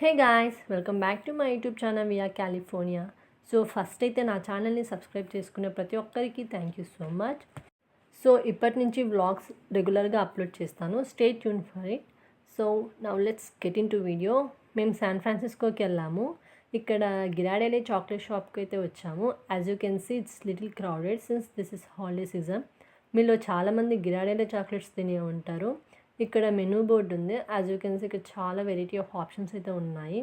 Hey guys, welcome back to my YouTube channel via California. So first అయితే నా ఛానల్ని subscribe చేసుకునే ప్రతి ఒక్కరికి thank you so much. So ఇప్పటి నుంచి వ్లాగ్స్ రెగ్యులర్గా అప్లోడ్ చేస్తాను. Stay tuned for it. So now let's get into video. మేము శాన్ ఫ్రాన్సిస్కోకి వెళ్ళాము. ఇక్కడ గిరాడేలే చాక్లెట్ షాప్కి అయితే వచ్చాము. As you can see it's little crowded since this is holiday season. మీలో చాలామంది గిరాడేలే చాక్లెట్స్ తినే ఉంటారు. ఇక్కడ మెనూ బోర్డు ఉంది. యాజ్ యూ కెన్ సీ ఇక్కడ చాలా వెరైటీ ఆఫ్ ఆప్షన్స్ అయితే ఉన్నాయి.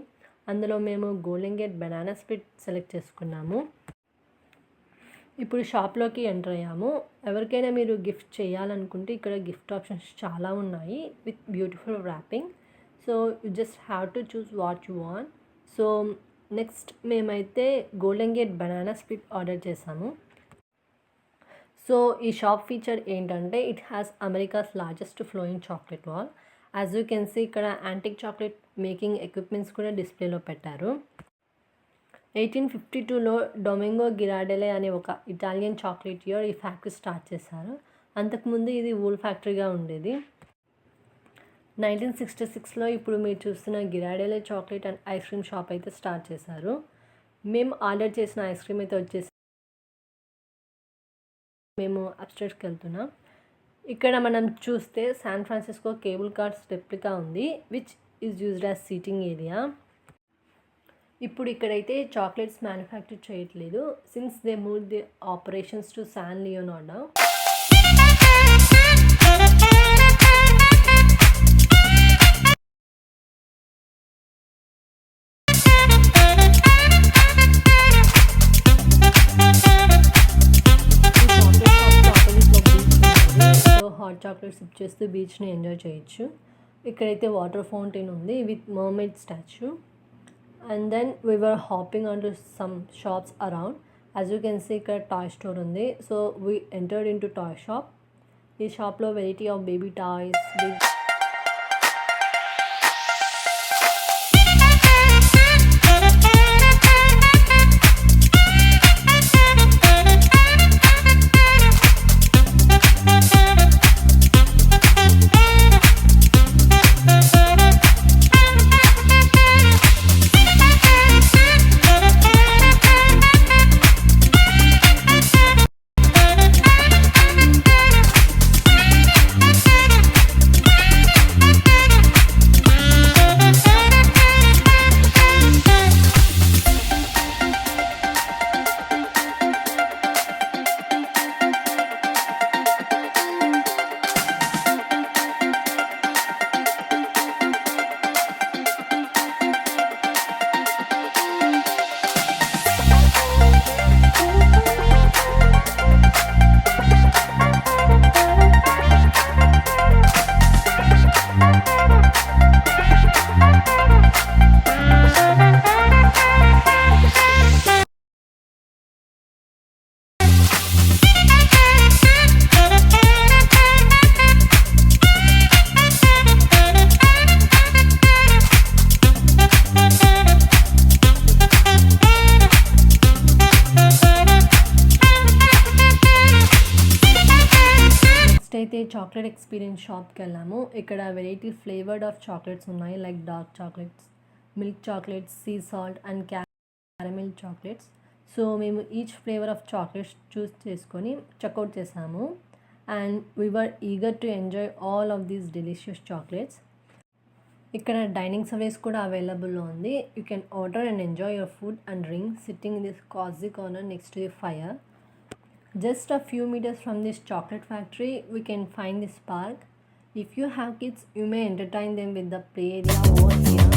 అందులో మేము golden Gate banana split select చేసుకున్నాము. ఇప్పుడు షాప్లోకి ఎంటర్ అయ్యాము. ఎవరికైనా మీరు గిఫ్ట్ చేయాలనుకుంటే ఇక్కడ గిఫ్ట్ ఆప్షన్స్ చాలా ఉన్నాయి with beautiful wrapping. So you just have to choose what you want. So next మేమైతే Golden Gate banana split order చేసాము. సో ఈ షాప్ ఫీచర్ ఏంటంటే it has America's largest flowing chocolate wall. As you can see ఇక్కడ antique chocolate making equipments కూడా డిస్ప్లేలో పెట్టారు. 1852లో Domingo Ghirardelli అనే ఒక ఇటాలియన్ చాక్లెట్ ఇయర్ ఈ ఫ్యాక్టరీ స్టార్ట్ చేశారు. అంతకుముందు ఇది వూల్ ఫ్యాక్టరీగా ఉండేది. 1966లో ఇప్పుడు మీరు చూస్తున్న Ghirardelli chocolate and ice cream shop అయితే స్టార్ట్ చేశారు. మేము ఆర్డర్ చేసిన ఐస్ క్రీమ్ అయితే వచ్చేసి మేము అప్స్టైర్స్కి వెళ్తున్నాం. ఇక్కడ మనం చూస్తే San Francisco cable cars replica ఉంది which is used as seating area. ఇప్పుడు ఇక్కడైతే చాక్లెట్స్ మ్యానుఫ్యాక్చర్ చేయట్లేదు since they move the operations to San Leandro. Hot chocolate sip చేస్తూ బీచ్ని ఎంజాయ్ చేయొచ్చు. ఇక్కడైతే వాటర్ ఫౌంటైన్ ఉంది with mermaid statue. And then we were hopping on to some shops around. As you can see ఇక్కడ toy store ఉంది. So we entered in to toy shop. ఈ షాప్లో variety of baby toys, అయితే chocolate experience షాప్కి వెళ్ళాము. ఇక్కడ variety flavoured of chocolates ఉన్నాయి like dark chocolates, milk chocolates, sea salt and caramel chocolates. So మేము each flavour of chocolates choose చేసుకొని checkout చేసాము. And we were eager to enjoy all of these delicious chocolates. ఇక్కడ dining service కూడా అవైలబుల్లో ఉంది. You can order and enjoy your food and drink sitting in this cozy corner next to the fire. Just a few meters from this chocolate factory, we can find this park. If you have kids, you may entertain them with the play area over here.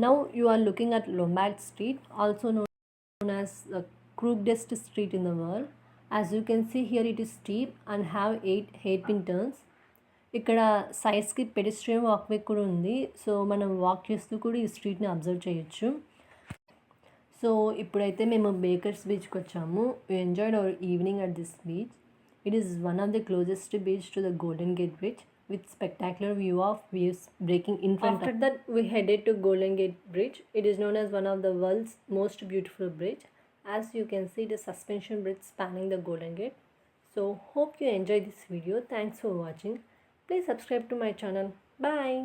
Now you are looking at Lombard Street, also known as the crookedest street in the world. As you can see here, it is steep and have 8 hairpin turns. ఇక్కడ సైడ్స్కి pedestrian walkway కూడా ఉంది. So మనం walk చేస్తూ కూడా ఈ స్ట్రీట్ని observe చేయొచ్చు. So ఇప్పుడైతే మేము బేకర్స్ బీచ్కి వచ్చాము. We enjoyed our evening at this beach. It is one of the closest beach to the Golden Gate Bridge with spectacular view of waves breaking in front. After that, we headed to Golden Gate Bridge. It is known as one of the world's most beautiful bridge. As you can see, the suspension bridge spanning the Golden Gate. So hope you enjoyed this video. Thanks for watching. Please subscribe to my channel. Bye.